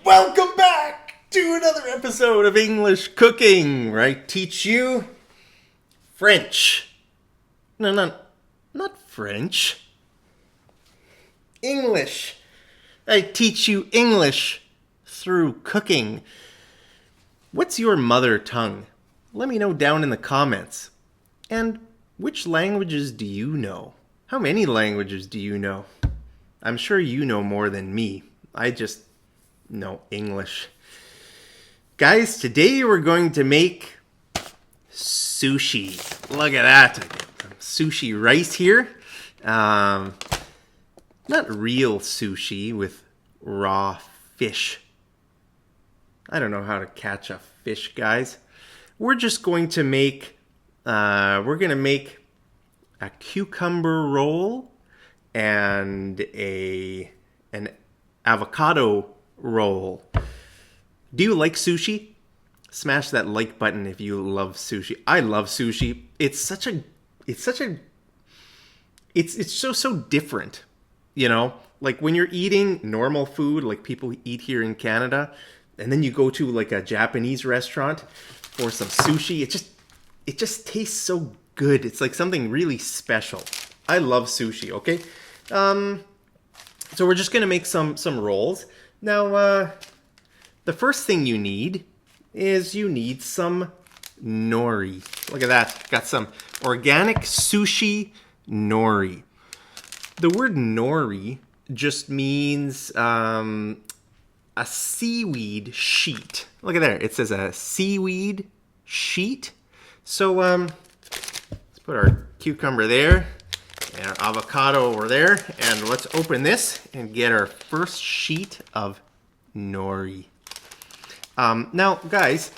Welcome back to another episode of English Cooking, where I teach you French. No, not French. English. I teach you English through cooking. What's your mother tongue? Let me know down in the comments. And which languages do you know? How many languages do you know? I'm sure you know more than me. I just know English. Guys, today we're going to make sushi. Look at that. I got some sushi rice here. Not real sushi with raw fish. I don't know how to catch a fish, guys. We're just going to make a cucumber roll and an avocado roll. Do you like sushi? Smash that like button if you love sushi. I love sushi. It's so different, you know? Like when you're eating normal food like people eat here in Canada, and then you go to like a Japanese restaurant for some sushi, it just tastes so good. It's like something really special. I love sushi, okay? So we're just gonna make some rolls. Now, the first thing you need is you need some nori. Look at that. Got some organic sushi nori. The word nori just means a seaweed sheet. Look at there. It says a seaweed sheet. So let's put our cucumber there and our avocado over there. And let's open this and get our first sheet of nori. Now, guys,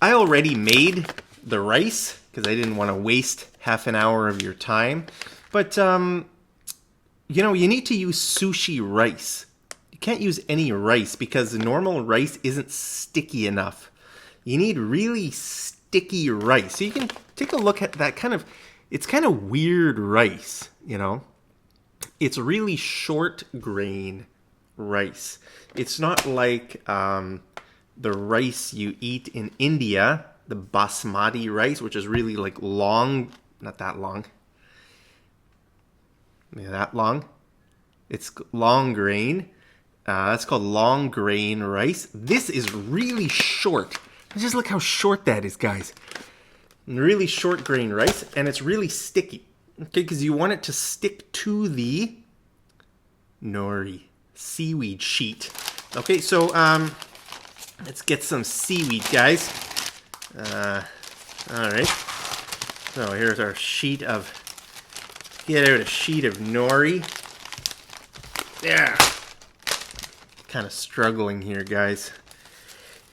I already made the rice because I didn't want to waste half an hour of your time. But, you know, you need to use sushi rice. You can't use any rice because the normal rice isn't sticky enough. You need really sticky rice. So you can take a look at that it's kind of weird rice, you know. It's really short grain rice. It's not like the rice you eat in India, the basmati rice, which is really like long, not that long. Maybe that long. It's long grain. That's called long grain rice. This is really short. Just look how short that is, guys. Really short grain rice, and it's really sticky. Okay, because you want it to stick to the nori, seaweed sheet. Okay, so let's get some seaweed, guys. All right. So here's our sheet of. Get out a sheet of nori. Yeah. Kind of struggling here, guys.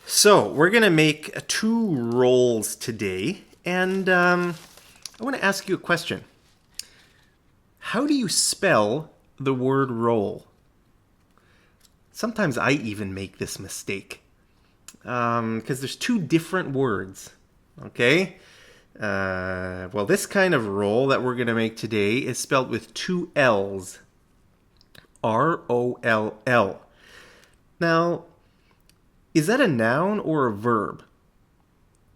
So we're gonna make 2 rolls today, and I want to ask you a question. How do you spell the word roll? Sometimes I even make this mistake because there's 2 different words. Okay. Well, this kind of roll that we're gonna make today is spelled with 2 L's. R-O-L-L. Now, is that a noun or a verb?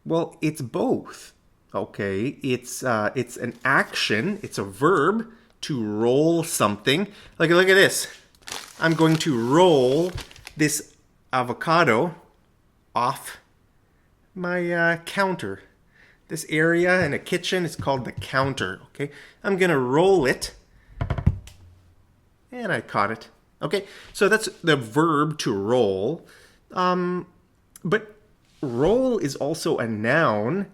Well, it's both. Okay, it's an action. It's a verb to roll something. Like, look at this. I'm going to roll this avocado off my counter. This area in a kitchen is called the counter. Okay, I'm gonna roll it, and I caught it. Okay, so that's the verb to roll. But roll is also a noun,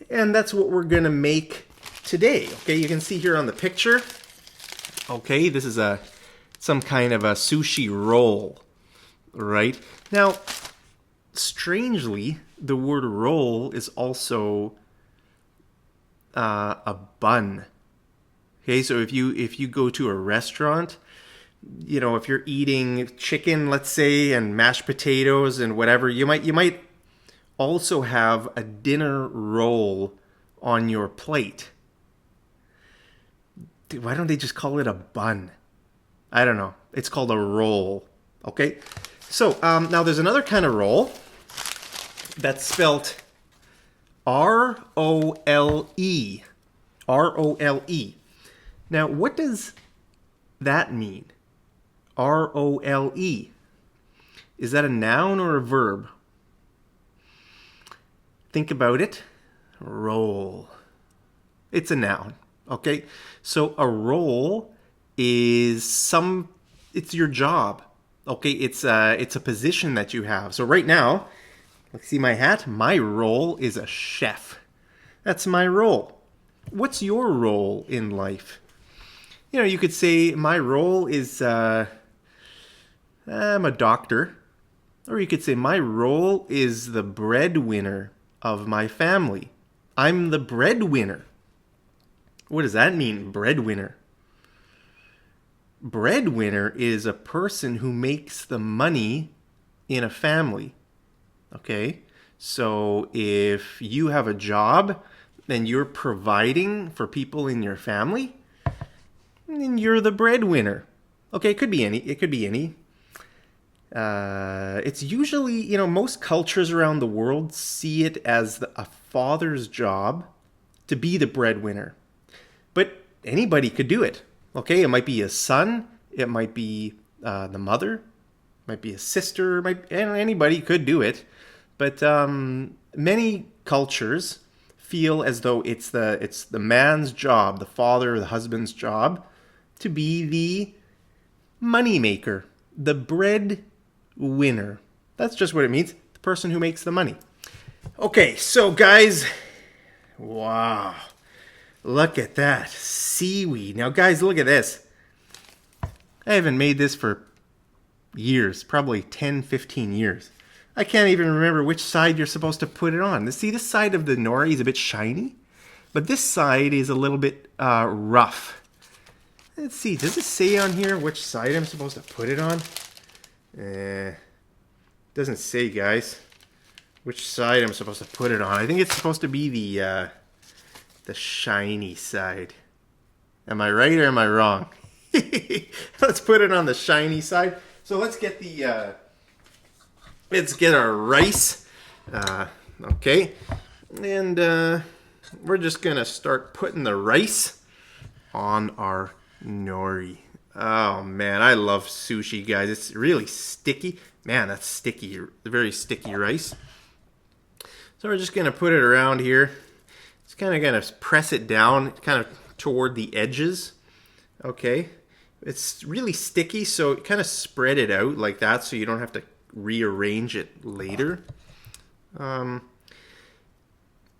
and that's what we're gonna make today. Okay, you can see here on the picture. Okay, this is some kind of a sushi roll, right? Now, strangely, the word roll is also a bun. Okay, so if you go to a restaurant, you know, if you're eating chicken, let's say, and mashed potatoes and whatever, you might also have a dinner roll on your plate. Dude, why don't they just call it a bun? I don't know. It's called a roll. Okay? So now there's another kind of roll that's spelt R-O-L-E. R-O-L-E. Now, what does that mean? R-O-L-E. Is that a noun or a verb? Think about it. Roll. It's a noun. Okay? So a role is it's your job. Okay? It's a position that you have. So right now, see my hat? My role is a chef. That's my role. What's your role in life? You know, you could say my role is I'm a doctor. Or you could say my role is the breadwinner of my family. I'm the breadwinner. What does that mean, breadwinner? Breadwinner is a person who makes the money in a family. Okay? So if you have a job and you're providing for people in your family, then you're the breadwinner. Okay, it could be any. It could be any. It's usually, you know, most cultures around the world see it as a father's job to be the breadwinner. But anybody could do it. Okay, it might be a son, it might be the mother, it might be a sister, anybody could do it. But many cultures feel as though it's the man's job, the father or the husband's job, to be the money maker, the breadwinner. That's just what it means, the person who makes the money. Okay, so guys, wow, look at that seaweed. Now guys, look at this. I haven't made this for years, probably 10, 15 years. I can't even remember which side you're supposed to put it on. See, this side of the nori is a bit shiny, but this side is a little bit rough. Let's see, does it say on here which side I'm supposed to put it on? Doesn't say, guys, which side I'm supposed to put it on. I think it's supposed to be the shiny side. Am I right or am I wrong? Let's put it on the shiny side. So let's get our rice. Okay, and we're just gonna start putting the rice on our nori. Oh man, I love sushi, guys. It's really sticky. Man, that's sticky. Very sticky rice. So we're just gonna put it around here. It's kind of gonna press it down, kind of toward the edges. Okay, it's really sticky, so kind of spread it out like that, so you don't have to rearrange it later.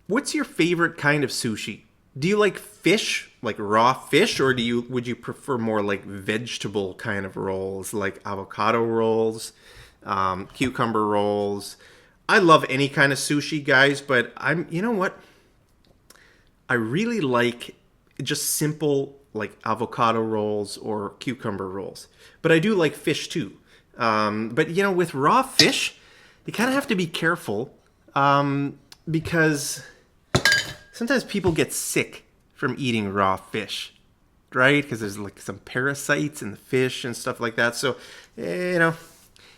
What's your favorite kind of sushi? Do you like fish, like raw fish, or would you prefer more like vegetable kind of rolls, like avocado rolls, cucumber rolls? I love any kind of sushi, guys, but you know what? I really like just simple like avocado rolls or cucumber rolls, but I do like fish too. But you know, with raw fish, you kind of have to be careful because sometimes people get sick from eating raw fish, right? Because there's like some parasites in the fish and stuff like that. So, you know,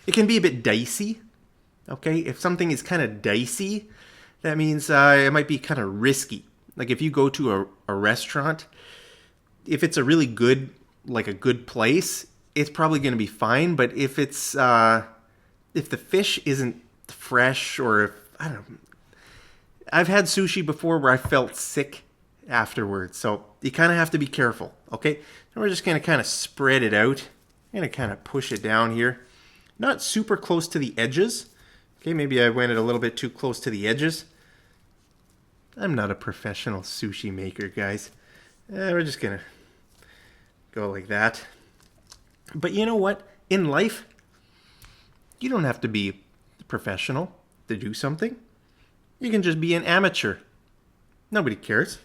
it can be a bit dicey. Okay, if something is kind of dicey, that means it might be kind of risky. Like if you go to a restaurant, if it's a really good, like a good place, it's probably going to be fine. But if it's if the fish isn't fresh, or if, I don't know, I've had sushi before where I felt sick afterwards. So you kind of have to be careful. Okay, and we're just going to kind of spread it out. I'm going to kind of push it down here, not super close to the edges. Okay, maybe I went it a little bit too close to the edges. I'm not a professional sushi maker, guys. We're just going to go like that. But you know what? In life, you don't have to be professional to do something. You can just be an amateur. Nobody cares.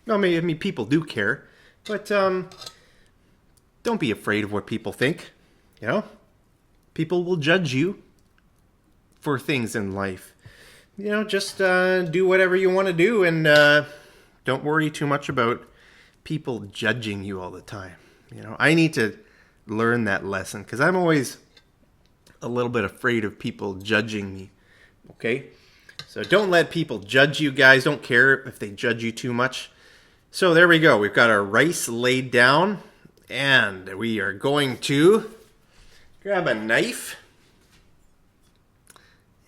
Well, I mean, people do care. But don't be afraid of what people think. You know? People will judge you for things in life. You know, just do whatever you want to do, and don't worry too much about people judging you all the time. You know, I need to learn that lesson because I'm always a little bit afraid of people judging me. Okay? So don't let people judge you guys. Don't care if they judge you too much. So there we go. We've got our rice laid down. And we are going to grab a knife.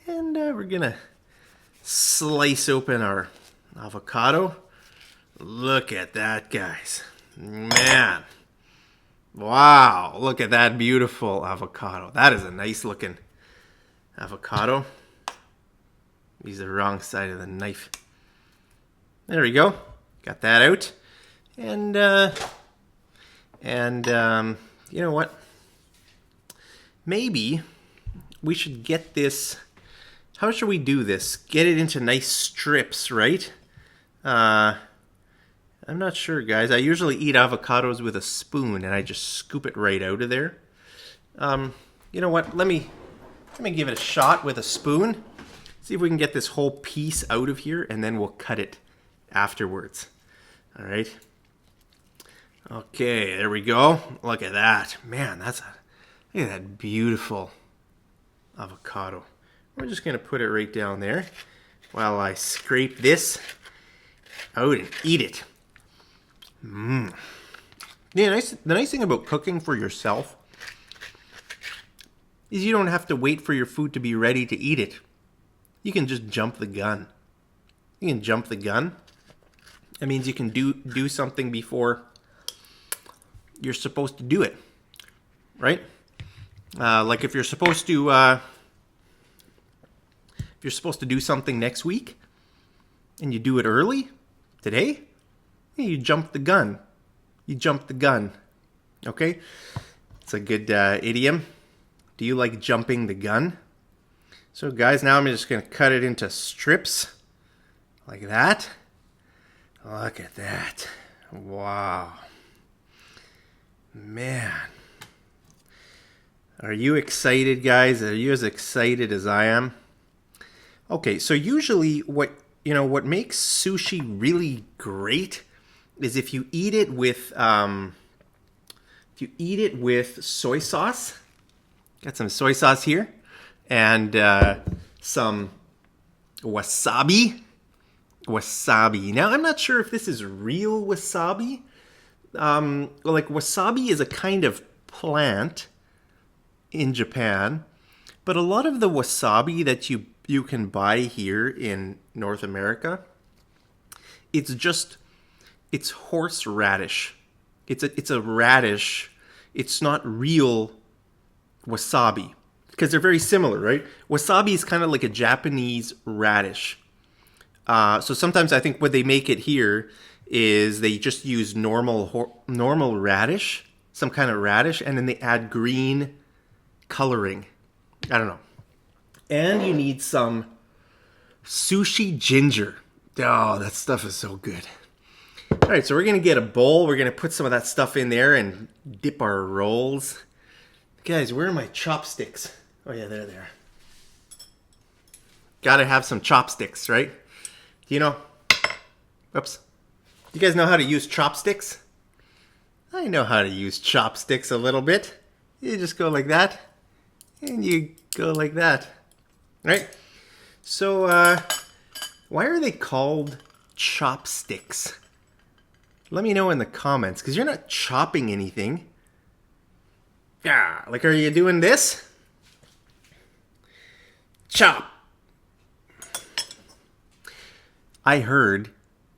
And we're going to slice open our avocado. Look at that, guys. Man. Wow. Look at that beautiful avocado. That is a nice looking avocado. Use the wrong side of the knife. There we go. Got that out. And you know what? Maybe we should get this. How should we do this? Get it into nice strips, right? I'm not sure, guys. I usually eat avocados with a spoon, and I just scoop it right out of there. You know what? Let me give it a shot with a spoon. See if we can get this whole piece out of here, and then we'll cut it afterwards. All right. Okay, there we go. Look at that. Man, look at that beautiful avocado. We're just going to put it right down there while I scrape this out and eat it. Yeah, the nice thing about cooking for yourself is you don't have to wait for your food to be ready to eat it. You can just jump the gun. You can jump the gun. That means you can do something before you're supposed to do it, right? Like if you're supposed to do something next week and you do it early today, you jump the gun. You jump the gun. Okay? It's a good idiom. Do you like jumping the gun? So guys, now I'm just going to cut it into strips like that. Look at that. Wow. Man. Are you excited, guys? Are you as excited as I am? Okay, so usually what makes sushi really great is if you eat it with soy sauce. Got some soy sauce here and some wasabi. Now I'm not sure if this is real wasabi. Like wasabi is a kind of plant in Japan, but a lot of the wasabi that you can buy here in North America, it's horseradish. It's a radish. It's not real wasabi because they're very similar, right? Wasabi is kind of like a Japanese radish. So sometimes I think what they make it here is they just use normal radish, some kind of radish, and then they add green coloring. I don't know. And you need some sushi ginger. Oh, that stuff is so good. All right, so we're going to get a bowl. We're going to put some of that stuff in there and dip our rolls. Guys, where are my chopsticks? Oh, yeah, there they are. Got to have some chopsticks, right? You know, whoops. You guys know how to use chopsticks? I know how to use chopsticks a little bit. You just go like that, and you go like that, right? So, why are they called chopsticks? Let me know in the comments, because you're not chopping anything. Yeah, like are you doing this? Chop. I heard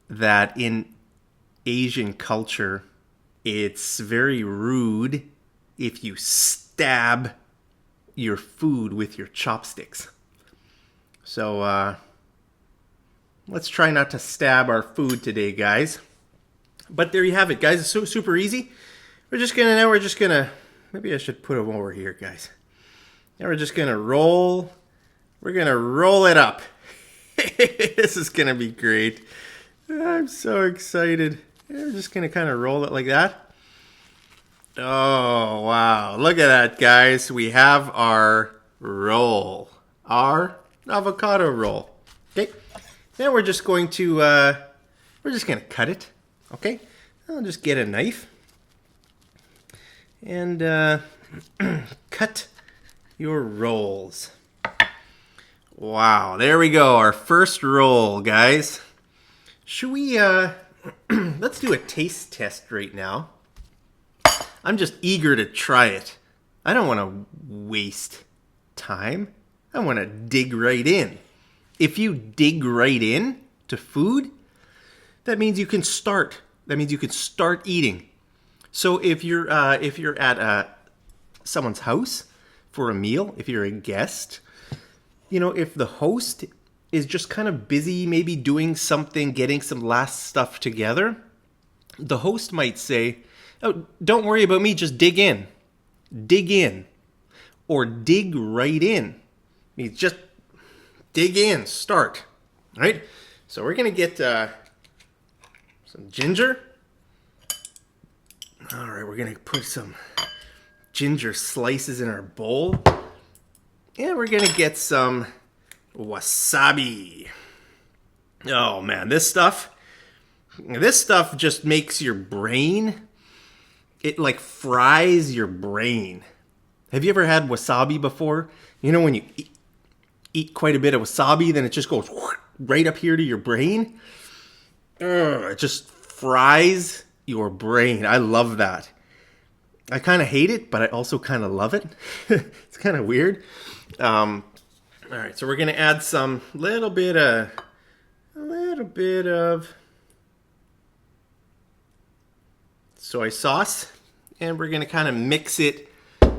that in Asian culture, it's very rude if you stab your food with your chopsticks. So, let's try not to stab our food today, guys. But there you have it, guys. It's so super easy. We're just gonna, maybe I should put them over here, guys. Now we're just gonna roll. We're gonna roll it up. This is gonna be great. I'm so excited. We're just gonna kind of roll it like that. Oh, wow. Look at that, guys. We have our roll. Our avocado roll. Okay. Now we're just going to, cut it. Okay. I'll just get a knife. And cut your rolls. Wow, there we go. Our first roll, guys. Should we, let's do a taste test right now. I'm just eager to try it. I don't want to waste time. I want to dig right in. If you dig right in to food, that means you can start. That means you can start eating. So if you're at someone's house for a meal, if you're a guest, you know, if the host is just kind of busy, maybe doing something, getting some last stuff together, the host might say, "Oh, don't worry about me, just dig in." Dig in. Or dig right in. Means just dig in, start. All right? So we're going to get some ginger. All right, we're going to put some ginger slices in our bowl. And we're going to get some wasabi. Oh man, this stuff just makes your brain, it like fries your brain. Have you ever had wasabi before? You know when you eat quite a bit of wasabi, then it just goes right up here to your brain? It just fries your brain. I love that. I kind of hate it, but I also kind of love it. It's kind of weird. All right, so we're gonna add some little bit of soy sauce, and we're gonna kind of mix it.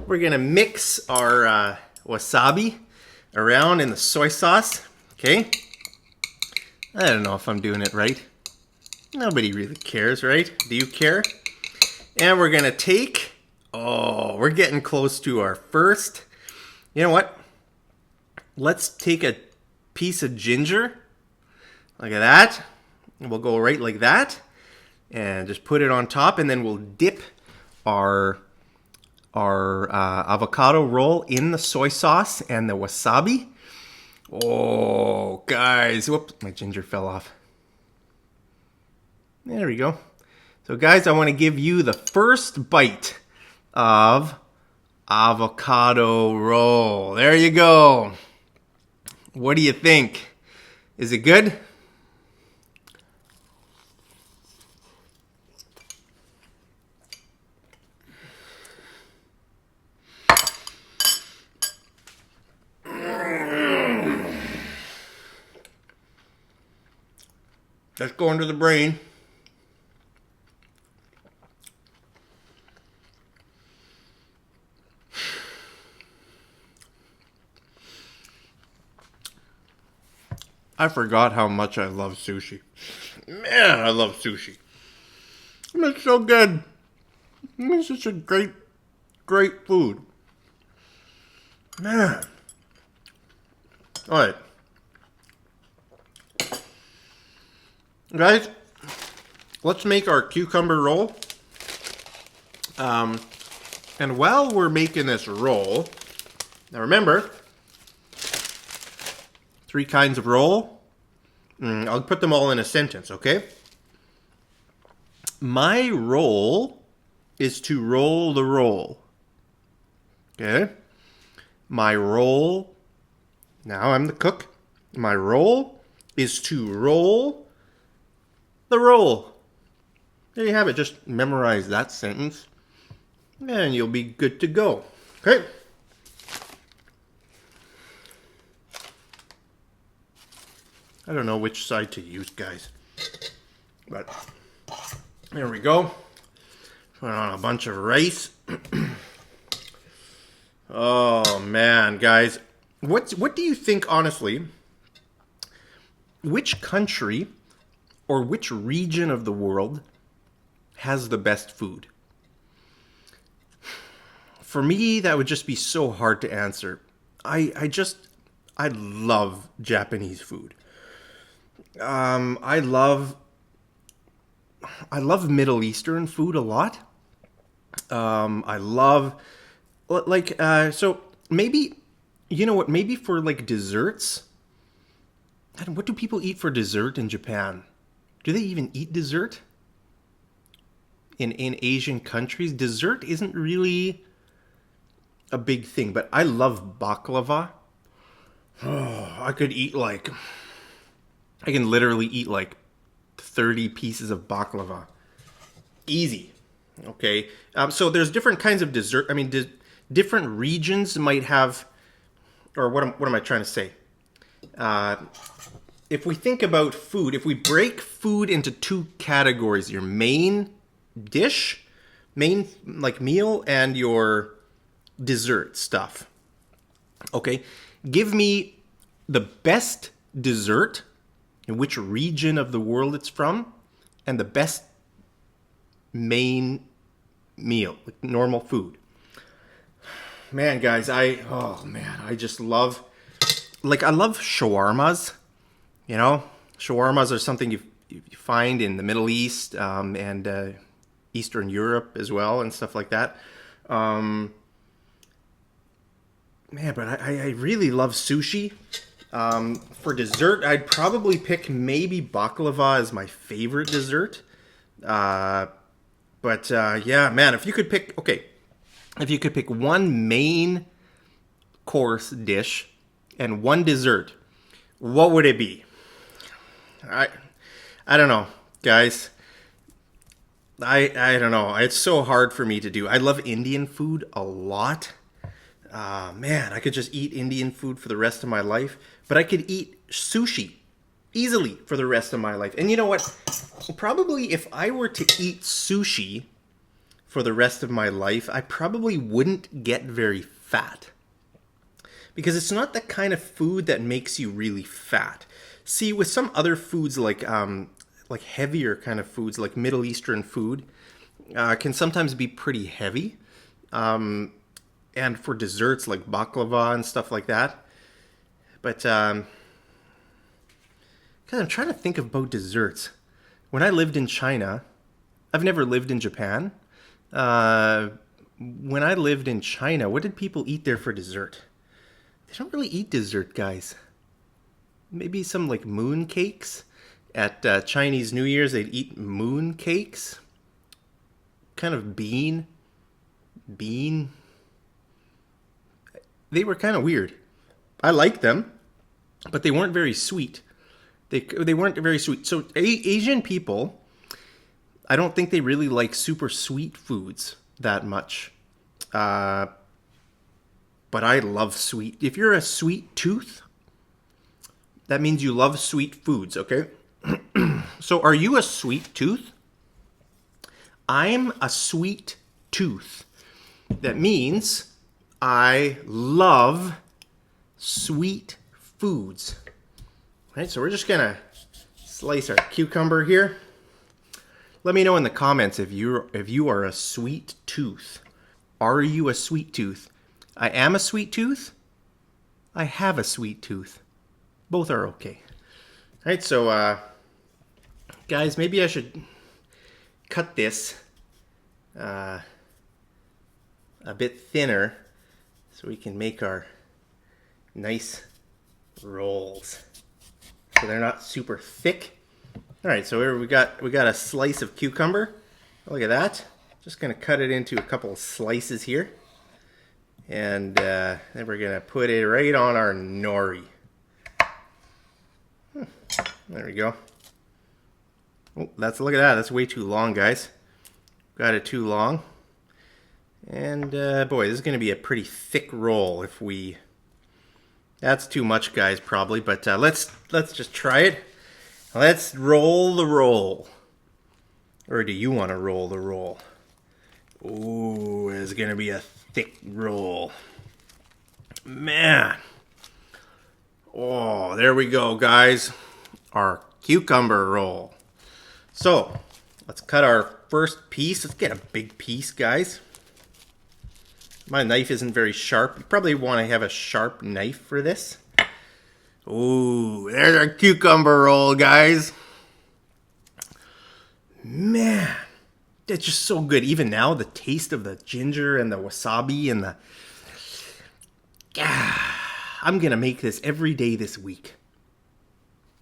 We're gonna mix our wasabi around in the soy sauce. Okay. I don't know if I'm doing it right. Nobody really cares, right? Do you care? And we're gonna take. Oh, we're getting close to our first. You know what? Let's take a piece of ginger, like that. We'll go right like that, and just put it on top, and then we'll dip our avocado roll in the soy sauce and the wasabi. Oh, guys, whoops, my ginger fell off. There we go. So, guys, I want to give you the first bite of avocado roll. There you go. What do you think? Is it good? Let's go into the brain. I forgot how much I love sushi. Man, I love sushi. It's so good. It's such a great food. Man. All right. Guys, let's make our cucumber roll. And while we're making this roll, now remember, 3 kinds of roll. I'll put them all in a sentence, okay? My role is to roll the roll. Okay? My role, now I'm the cook. My role is to roll the roll. There you have it. Just memorize that sentence, and you'll be good to go. Okay? I don't know which side to use, guys. But there we go. Put on a bunch of rice. Oh man, guys. What do you think, honestly? Which country or which region of the world has the best food? For me, that would just be so hard to answer. I love Japanese food. I love Middle Eastern food a lot. I love so maybe, you know what, maybe for like desserts. What do people eat for dessert in Japan? Do they even eat dessert? In Asian countries, dessert isn't really a big thing, but I love baklava. Oh, I can literally eat like 30 pieces of baklava. Easy. Okay. So there's different kinds of dessert. I mean, different regions might have, or what am I trying to say? If we think about food, if we break food into two categories, your main dish, main like meal, and your dessert stuff. Okay. Give me the best dessert in which region of the world it's from, and the best main meal, like normal food. Man, guys, I just love, I love shawarmas. You know, shawarmas are something you find in the Middle East and Eastern Europe as well and stuff like that. Man, but I really love sushi. For dessert, I'd probably pick maybe baklava as my favorite dessert. Yeah, man, if you could pick one main course dish and one dessert, what would it be? I don't know, guys. I don't know. It's so hard for me to do. I love Indian food a lot. Man, I could just eat Indian food for the rest of my life. But I could eat sushi easily for the rest of my life. And you know what? Probably if I were to eat sushi for the rest of my life, I probably wouldn't get very fat. Because it's not the kind of food that makes you really fat. See, with some other foods like heavier kind of foods, like Middle Eastern food, can sometimes be pretty heavy. And for desserts like baklava and stuff like that. But, God, I'm trying to think about desserts. When I lived in China, I've never lived in Japan. When I lived in China, what did people eat there for dessert? They don't really eat dessert, guys. Maybe some like moon cakes. At Chinese New Year's, they'd eat moon cakes. Kind of bean. They were kind of weird. I liked them, but they weren't very sweet. They weren't very sweet. So Asian people, I don't think they really like super sweet foods that much. But I love sweet. If you're a sweet tooth, that means you love sweet foods, okay? So are you a sweet tooth? I'm a sweet tooth. That means I love sweet foods. All right, so we're just gonna slice our cucumber here. Let me know in the comments if you are a sweet tooth. Are you a sweet tooth? I am a sweet tooth. I have a sweet tooth. Both are okay. All right, so guys, maybe I should cut this a bit thinner so we can make our nice rolls. So they're not super thick. All right, so here we got a slice of cucumber. Look at that. Just gonna cut it into a couple of slices here. And then we're gonna put it right on our nori. There we go. Oh, look at that. That's way too long, guys. Got it too long. And boy, this is going to be a pretty thick roll if we... That's too much, guys, probably. But let's just try it. Let's roll the roll. Or do you want to roll the roll? Ooh, it's going to be a thick roll. Man. Oh, there we go, guys. Our cucumber roll. So, let's cut our first piece. Let's get a big piece, guys. My knife isn't very sharp. You probably want to have a sharp knife for this. Ooh, there's our cucumber roll, guys. Man, that's just so good. Even now, the taste of the ginger and the wasabi and the... I'm going to make this every day this week.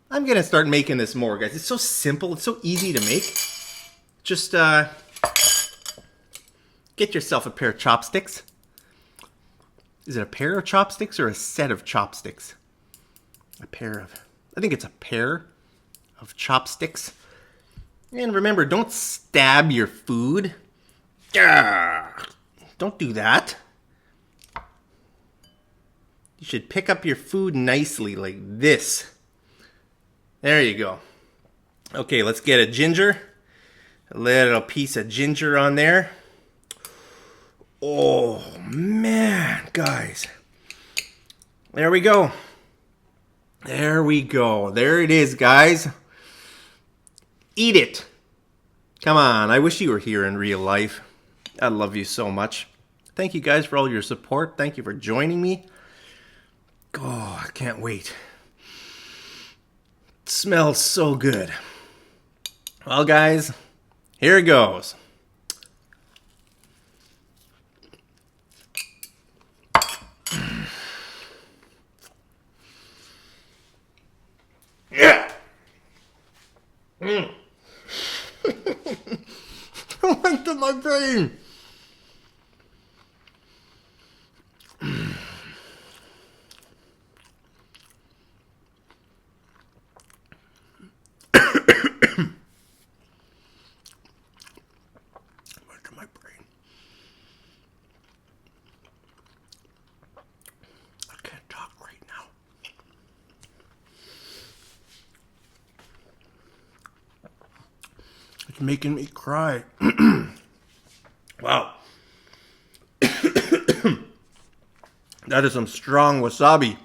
I'm going to start making this more, guys. It's so simple. It's so easy to make. Just get yourself a pair of chopsticks. Is it a pair of chopsticks or a set of chopsticks? I think it's a pair of chopsticks. And remember, don't stab your food. Don't do that. You should pick up your food nicely like this. There you go. Okay, let's get a ginger. A little piece of ginger on there. Oh, man, guys. There we go. There we go. There it is, guys. Eat it. Come on, I wish you were here in real life. I love you so much. Thank you guys for all your support. Thank you for joining me. Oh, I can't wait. It smells so good. Well, guys, here it goes. Yeah. It went to my brain. It's making me cry. Wow. That is some strong wasabi.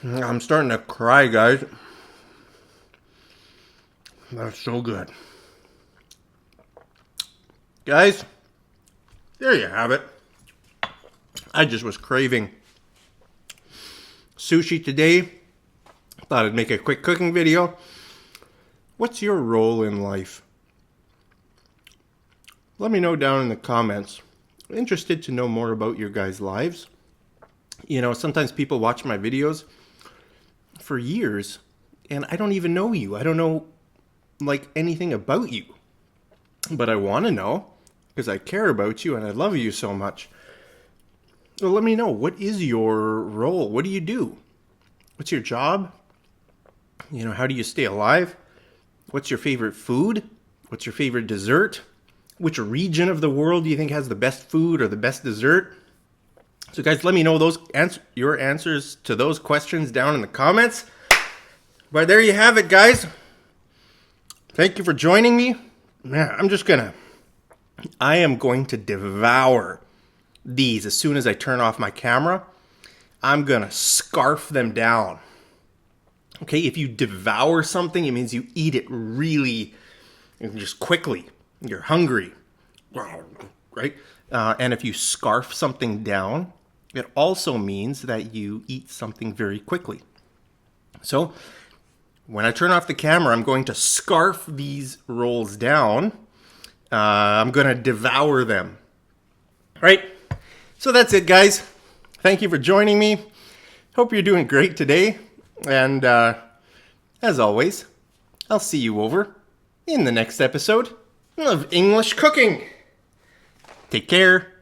I'm starting to cry, guys. That's so good. Guys, there you have it. I just was craving sushi today. Thought I'd make a quick cooking video. What's your role in life? Let me know down in the comments. I'm interested to know more about your guys' lives. You know, sometimes people watch my videos for years and I don't even know you. I don't know like anything about you. But I want to know because I care about you and I love you so much. So let me know, what is your role? What do you do? What's your job? You know, how do you stay alive? What's your favorite food? What's your favorite dessert? Which region of the world do you think has the best food or the best dessert? So guys, let me know your answers to those questions down in the comments. But there you have it, guys. Thank you for joining me. Man, I am going to devour these as soon as I turn off my camera. I'm going to scarf them down. Okay, if you devour something, it means you eat it really, just quickly. You're hungry, right? And if you scarf something down, it also means that you eat something very quickly. So when I turn off the camera, I'm going to scarf these rolls down. I'm going to devour them. Right? So that's it, guys. Thank you for joining me. Hope you're doing great today. And as always, I'll see you over in the next episode of English Cooking. Take care.